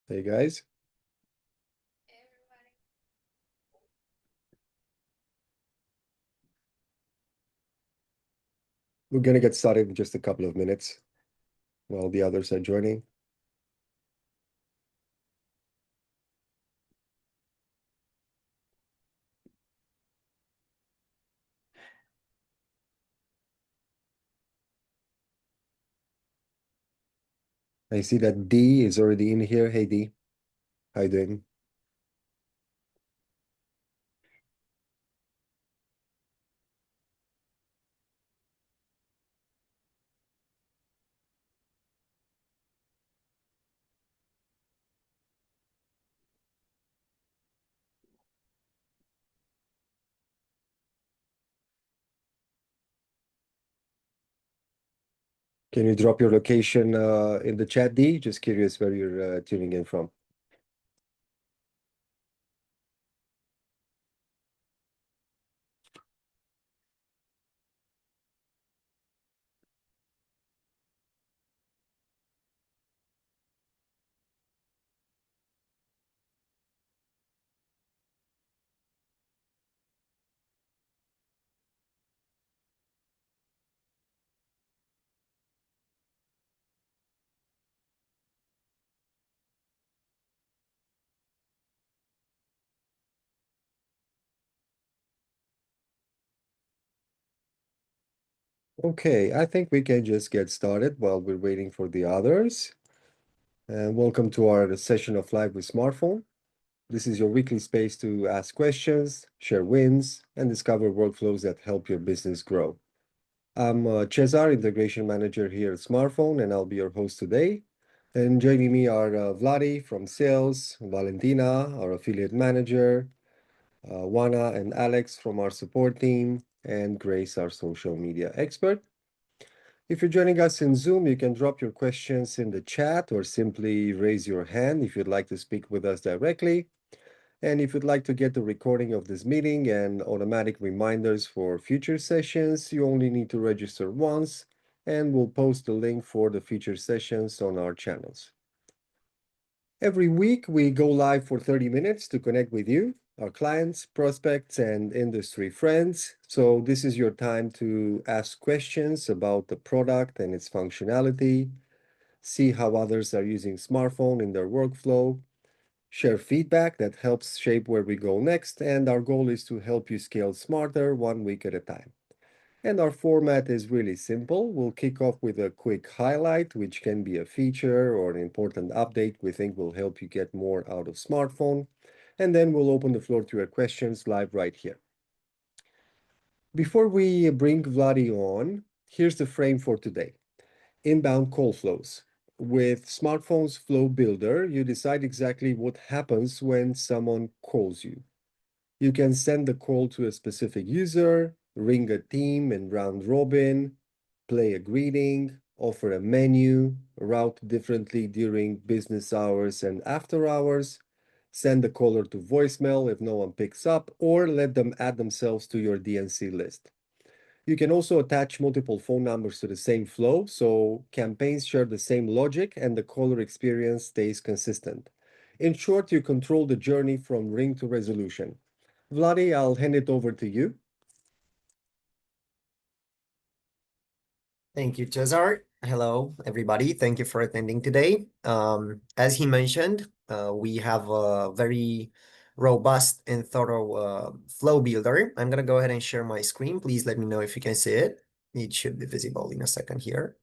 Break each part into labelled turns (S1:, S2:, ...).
S1: Hey guys, we're gonna get started in just a couple of minutes while the others are joining. I see that D is already in here. Hey D, how you doing? Can you drop your location in the chat, D? Just curious where you're tuning in from. Okay, I think we can just get started while we're waiting for the others. And welcome to our session of Live with Smartphone. This is your weekly space to ask questions, share wins, and discover workflows that help your business grow. I'm Cesar, Integration Manager here at Smartphone, and I'll be your host today. And joining me are Vladi from Sales, Valentina, our Affiliate Manager, Juana and Alex from our support team, and Grace, our social media expert. If you're joining us in Zoom, you can drop your questions in the chat or simply raise your hand if you'd like to speak with us directly. And if you'd like to get the recording of this meeting and automatic reminders for future sessions, you only need to register once, and we'll post the link for the future sessions on our channels. Every week, we go live for 30 minutes to connect with you, our clients, prospects, and industry friends. So this is your time to ask questions about the product and its functionality, see how others are using smartphone in their workflow, share feedback that helps shape where we go next, and our goal is to help you scale smarter 1 week at a time. And our format is really simple. We'll kick off with a quick highlight, which can be a feature or an important update we think will help you get more out of smartphone. And then we'll open the floor to your questions live right here. Before we bring Vladi on, here's the frame for today. Inbound call flows. With Smartphone's Flow Builder, you decide exactly what happens when someone calls you. You can send the call to a specific user, ring a team in round robin, play a greeting, offer a menu, route differently during business hours and after hours, send the caller to voicemail if no one picks up, or let them add themselves to your DNC list. You can also attach multiple phone numbers to the same flow, so campaigns share the same logic and the caller experience stays consistent. In short, you control the journey from ring to resolution. Vladi, I'll hand it over to you.
S2: Thank you, Cesar. Hello, everybody. Thank you for attending today. As he mentioned, we have a very robust and thorough flow builder. I'm going to go ahead and share my screen. Please let me know if you can see it. It should be visible in a second here.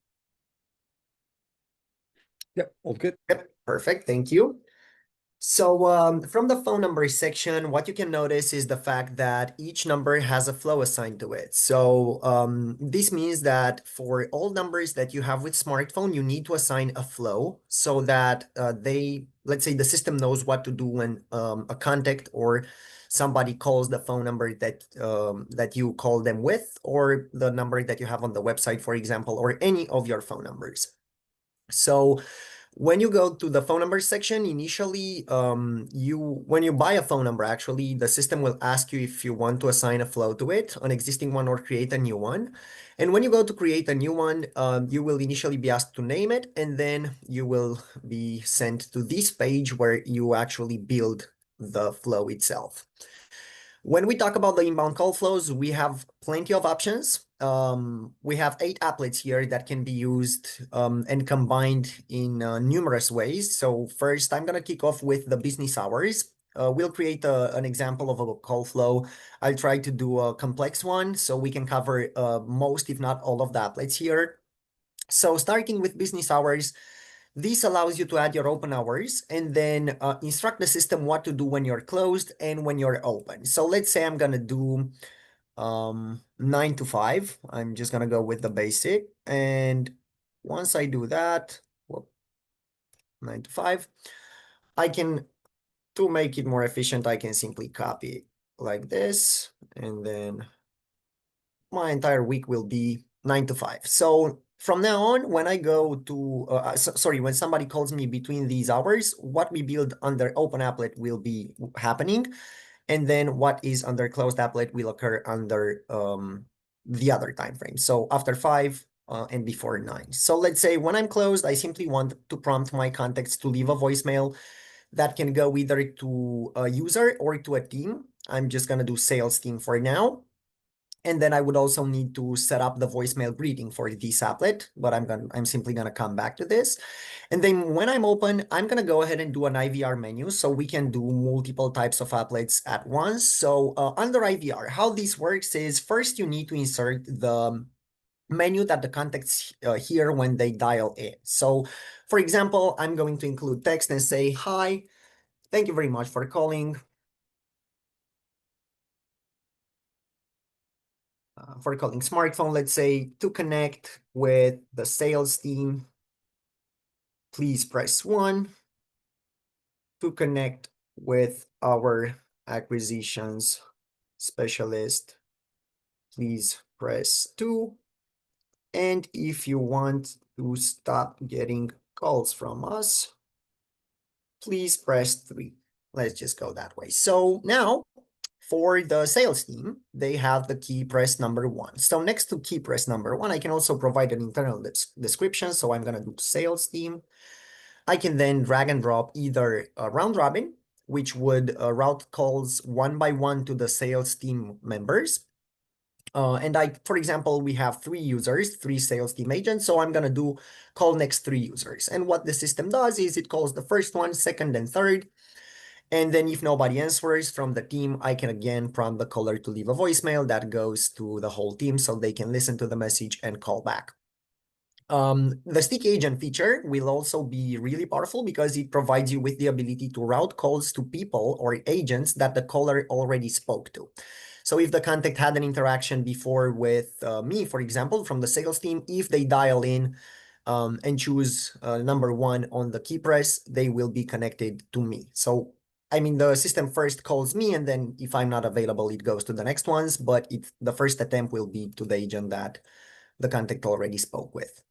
S1: Yep, all good.
S2: Yep, perfect. Thank you. So from the phone number section, what you can notice is the fact that each number has a flow assigned to it. So this means that for all numbers that you have with smartphone, you need to assign a flow so that let's say the system knows what to do when a contact or somebody calls the phone number that you call them with, or the number that you have on the website, for example, or any of your phone numbers. So When you go to the phone number section, initially, when you buy a phone number, actually, the system will ask you if you want to assign a flow to it, an existing one, or create a new one. And when you go to create a new one, you will initially be asked to name it, and then you will be sent to this page where you actually build the flow itself. When we talk about the inbound call flows, we have plenty of options. We have 8 applets here that can be used and combined in numerous ways. So first, I'm going to kick off with the business hours. We'll create an example of a call flow. I'll try to do a complex one so we can cover most, if not all, of the applets here. So starting with business hours, this allows you to add your open hours and then instruct the system what to do when you're closed and when you're open. So let's say I'm gonna do 9 to 5. I'm just gonna go with the basic. And once I do that, well, 9 to 5, I can, to make it more efficient, I can simply copy like this, and then my entire week will be 9 to 5. So from now on, when I go to, sorry, when somebody calls me between these hours, what we build under open applet will be happening. And then what is under closed applet will occur under the other time frame. So after 5 and before 9. So let's say when I'm closed, I simply want to prompt my contacts to leave a voicemail that can go either to a user or to a team. I'm just going to do sales team for now. And then I would also need to set up the voicemail greeting for this applet, but I'm simply gonna come back to this. And then when I'm open, I'm gonna go ahead and do an IVR menu so we can do multiple types of applets at once. So under IVR, how this works is first you need to insert the menu that the contacts hear when they dial in. So for example, I'm going to include text and say, "Hi, thank you very much for calling. Smartphone, let's say, to connect with the sales team, please press 1. To connect with our acquisitions specialist, please press 2. And if you want to stop getting calls from us, please press 3. Let's just go that way. So now for the sales team, they have the key press number 1. So next to key press number 1, I can also provide an internal description. So I'm going to do sales team. I can then drag and drop either a round robin, which would route calls one by one to the sales team members. And for example, we have 3 users, 3 sales team agents. So I'm going to do call next 3 users. And what the system does is it calls the first one, second, and third. And then if nobody answers from the team, I can again prompt the caller to leave a voicemail that goes to the whole team so they can listen to the message and call back. The stick agent feature will also be really powerful because it provides you with the ability to route calls to people or agents that the caller already spoke to. So if the contact had an interaction before with me, for example, from the sales team, if they dial in and choose number 1 on the key press, they will be connected to me. So I mean, the system first calls me, and then if I'm not available, it goes to the next ones, but the first attempt will be to the agent that the contact already spoke with.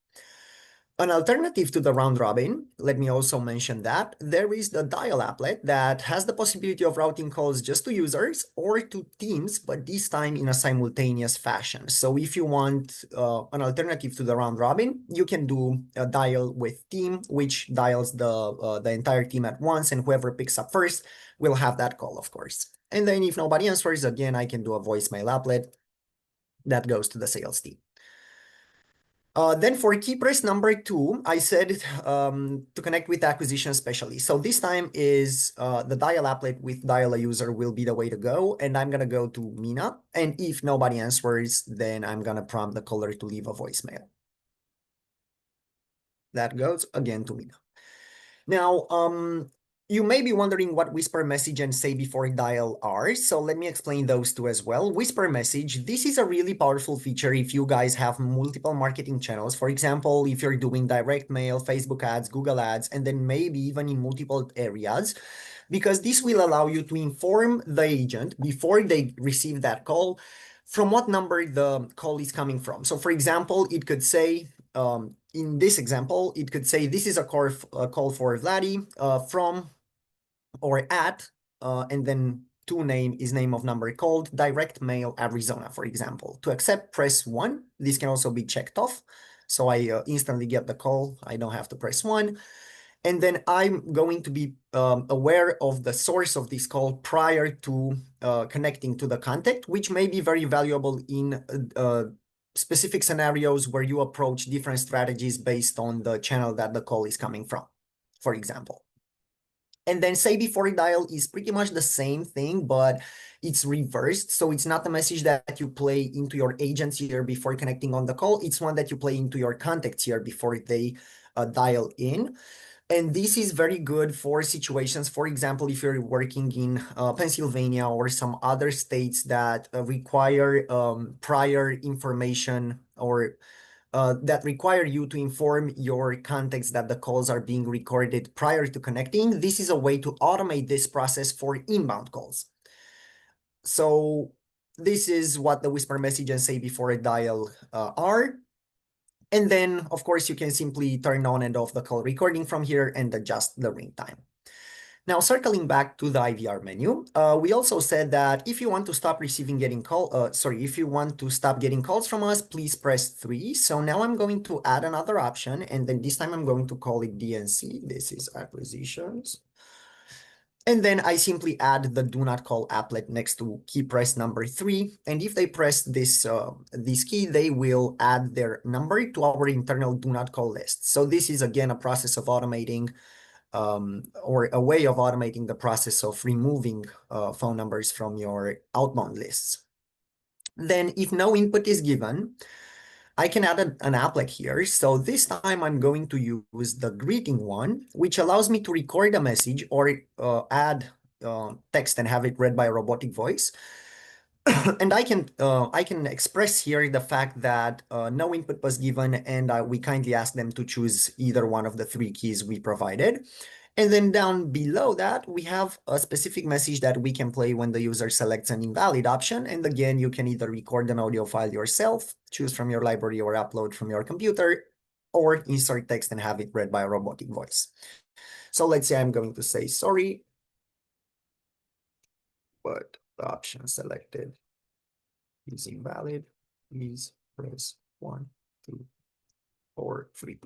S2: An alternative to the round robin, let me also mention that there is the dial applet that has the possibility of routing calls just to users or to teams, but this time in a simultaneous fashion. So if you want an alternative to the round robin, you can do a dial with team, which dials the entire team at once, and whoever picks up first will have that call, of course. And then if nobody answers, again, I can do a voicemail applet that goes to the sales team. Then for key press number 2, I said to connect with acquisition specialist. So this time is the dial applet with dial a user will be the way to go. And I'm going to go to Mina. And if nobody answers, then I'm going to prompt the caller to leave a voicemail. That goes again to Mina. Now, you may be wondering what whisper message and say before dial are. So let me explain those two as well. Whisper message, this is a really powerful feature if you guys have multiple marketing channels. For example, if you're doing direct mail, Facebook ads, Google ads, and then maybe even in multiple areas, because this will allow you to inform the agent before they receive that call from what number the call is coming from. So for example, it could say, in this example, it could say this is a call for Vladdy from or at, and then to name is name of number called direct mail Arizona, for example. To accept, press 1. This can also be checked off. So I instantly get the call. I don't have to press 1. And then I'm going to be aware of the source of this call prior to connecting to the contact, which may be very valuable in specific scenarios where you approach different strategies based on the channel that the call is coming from, for example. And then say before dial is pretty much the same thing, but it's reversed. So it's not the message that you play into your agents here before connecting on the call. It's one that you play into your contacts here before they dial in. And this is very good for situations, for example, if you're working in Pennsylvania or some other states that require prior information or that require you to inform your contacts that the calls are being recorded prior to connecting. This is a way to automate this process for inbound calls. So this is what the whisper message and say before a dial are. And then, of course, you can simply turn on and off the call recording from here and adjust the ring time. Now, circling back to the IVR menu, we also said that if you want to stop if you want to stop getting calls from us, please press 3. So now I'm going to add another option, and then this time I'm going to call it DNC. This is acquisitions. And then I simply add the do not call applet next to key press number 3. And if they press this key, they will add their number to our internal do not call list. So this is again a process of automating or a way of automating the process of removing phone numbers from your outbound lists. Then if no input is given, I can add an applet here. So this time I'm going to use the greeting one, which allows me to record a message or add text and have it read by a robotic voice. And I can express here the fact that no input was given, and we kindly ask them to choose either one of the 3 keys we provided. And then down below that, we have a specific message that we can play when the user selects an invalid option. And again, you can either record an audio file yourself, choose from your library, or upload from your computer, or insert text and have it read by a robotic voice. So let's say I'm going to say, sorry, but the option selected is invalid. Please press 1, 2, or 3.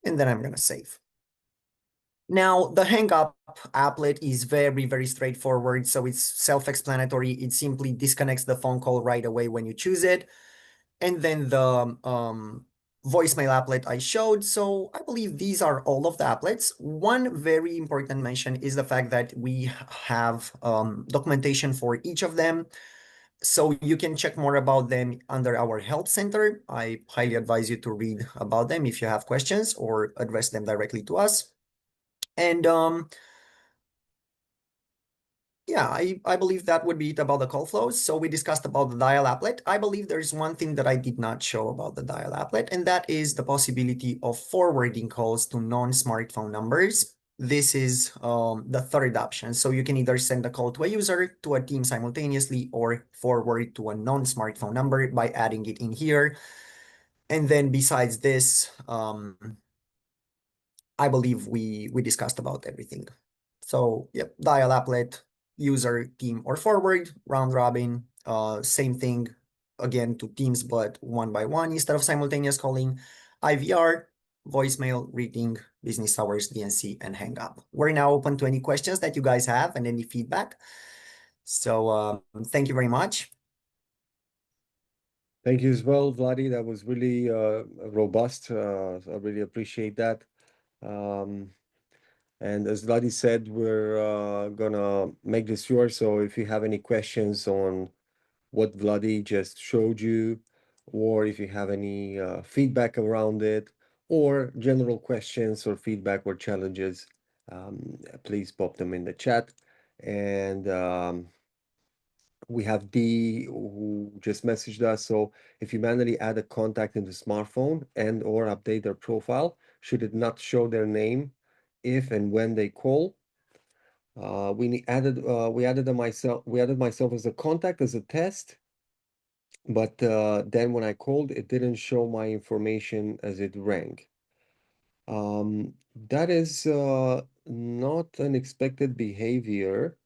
S2: And then I'm going to save. Now, the hang up applet is very, very straightforward. So it's self-explanatory. It simply disconnects the phone call right away when you choose it. And then the voicemail applet I showed. So I believe these are all of the applets. One very important mention is the fact that we have documentation for each of them. So you can check more about them under our help center. I highly advise you to read about them if you have questions or address them directly to us. And yeah, I believe that would be it about the call flows. So we discussed about the dial applet. I believe there's one thing that I did not show about the dial applet, and that is the possibility of forwarding calls to non-smartphone numbers. This is the third option. So you can either send a call to a user, to a team simultaneously, or forward to a non-smartphone number by adding it in here. And then besides this, I believe we discussed about everything. So yep, dial applet, user, team, or forward, round robin, same thing again to teams, but one by one instead of simultaneous calling, IVR, voicemail, reading, business hours, DNC, and hang up. We're now open to any questions that you guys have and any feedback. So thank you very much.
S1: Thank you as well, Vladi. That was really robust. I really appreciate that. Um, and as Vladi said, we're gonna make this yours. So if you have any questions on what Vladi just showed you, or if you have any feedback around it, or general questions or feedback or challenges, please pop them in the chat. And we have Dee who just messaged us. So if you manually add a contact in the smartphone and or update their profile, should it not show their name if and when they call? We added myself as a contact as a test. but then when I called, it didn't show my information as it rang. That is not an expected behavior.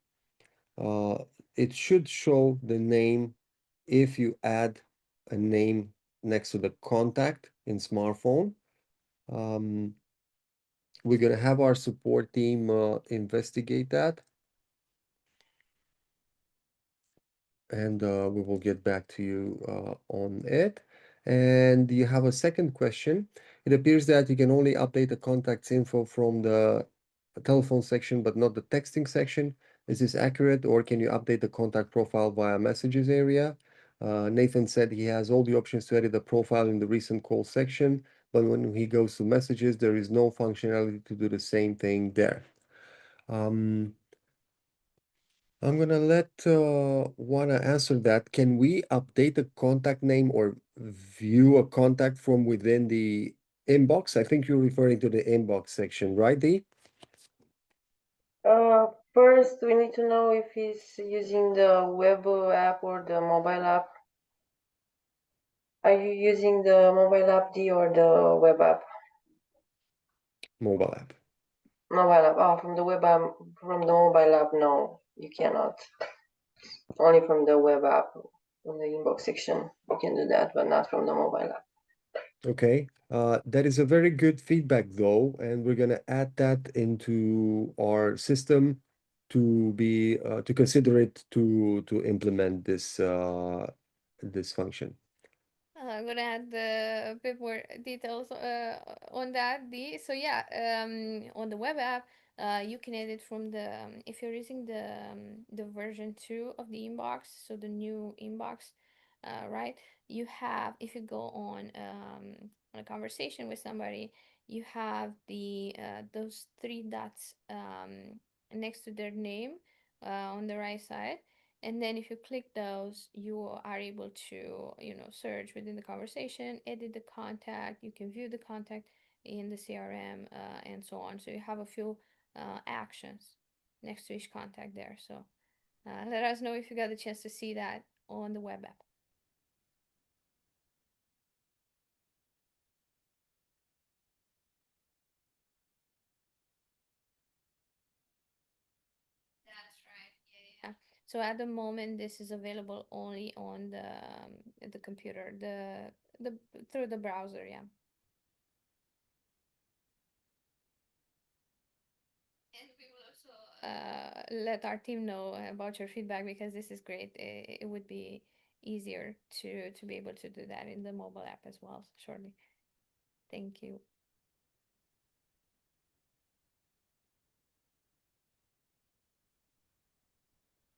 S1: Uh, it should show the name if you add a name next to the contact in smartphone. Um, we're gonna have our support team investigate that, and we will get back to you on it. And you have a second question. It appears that you can only update the contacts info from the telephone section, but not the texting section. Is this accurate, or can you update the contact profile via messages area? Nathan said he has all the options to edit the profile in the recent call section, but when he goes to messages, there is no functionality to do the same thing there. Um, I'm gonna let Juana answer that. Can we update the contact name or view a contact from within the inbox? I think you're referring to the inbox section, right, Dee?
S3: First, we need to know if he's using the web app or the mobile app. Are you using the mobile app, D, or the web app?
S1: Mobile app.
S3: Mobile app. Oh, from the web app, from the mobile app, no, you cannot. Only from the web app, from the inbox section, you can do that, but not from the mobile app.
S1: Okay. That is a very good feedback though, and we're gonna add that into our system to be to consider it to implement this function.
S4: I'm gonna add a bit more details on that. So yeah, on the web app, you can edit from the if you're using the version 2 of the inbox, so the new inbox, right? You have if you go on a conversation with somebody, you have the those three dots next to their name on the right side, and then if you click those, you are able to, search within the conversation, edit the contact, you can view the contact in the CRM, and so on. So you have a few actions next to each contact there. So let us know if you got the chance to see that on the web app. That's right. Yeah, yeah. So at the moment, this is available only on the computer, the through the browser. Yeah. And we will also let our team know about your feedback because this is great. It would be easier to be able to do that in the mobile app as well shortly. Thank you.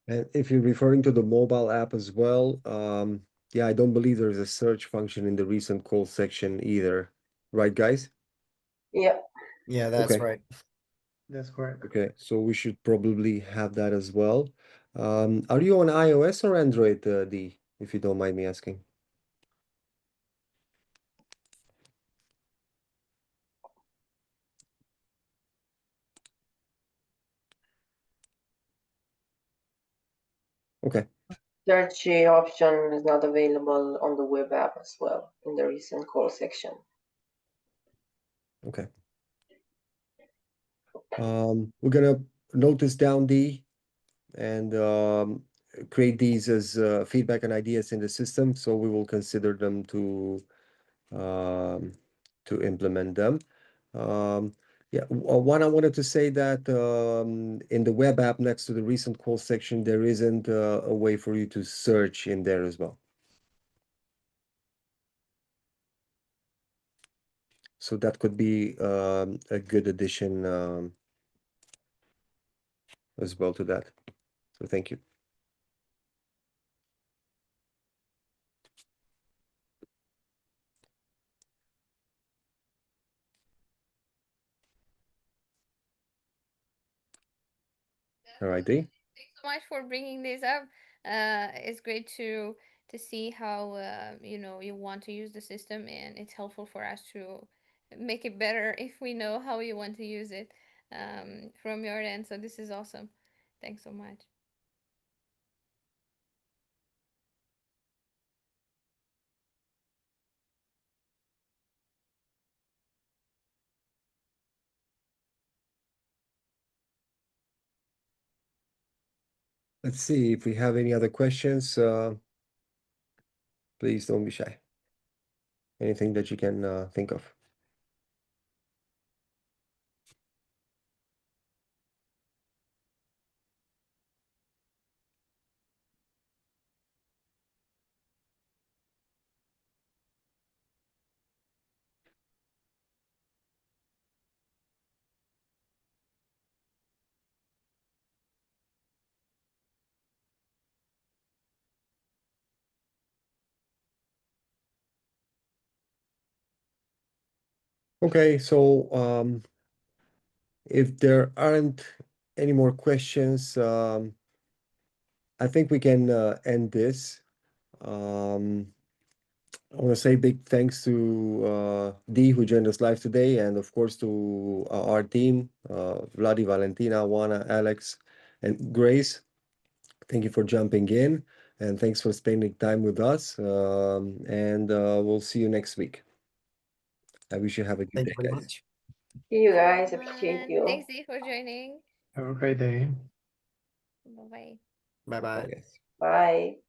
S1: And if you're referring to the mobile app as well, yeah, I don't believe there's a search function in the recent call section either. Right, guys?
S3: Yeah.
S2: Yeah, that's
S1: Okay,
S2: right. That's correct.
S1: okay. So we should probably have that as well. Are you on iOS or Android, D, if you don't mind me asking? Okay,
S3: Search option is not available on the web app as well in the recent call section.
S1: okay. We're gonna note this down, D, and create these as feedback and ideas in the system, so we will consider them um, to implement them. Um, yeah, one I wanted to say that in the web app next to the recent call section, there isn't a way for you to search in there as well. So that could be a good addition as well to that. So thank you. All right, D.
S4: Thanks so much for bringing this up. It's great to see how you want to use the system, and it's helpful for us to make it better if we know how you want to use it from your end. So this is awesome. Thanks so much.
S1: Let's see if we have any other questions. Please don't be shy. Anything that you can think of. Okay, so if there aren't any more questions, I think we can end this. I want to say big thanks to Dee who joined us live today, and of course to our team, Vladi, Valentina, Juana, Alex, and Grace. Thank you for jumping in, and thanks for spending time with us. And we'll see you next week. I wish you have a good
S2: Thank
S1: day,
S2: you very
S1: guys.
S2: much.
S3: See you guys. Appreciate
S4: everyone.
S3: you.
S4: Thanks, Dee, for joining.
S5: Have a great day.
S4: Bye bye.
S2: Bye
S1: Bye,
S2: bye.
S1: guys.
S3: Bye.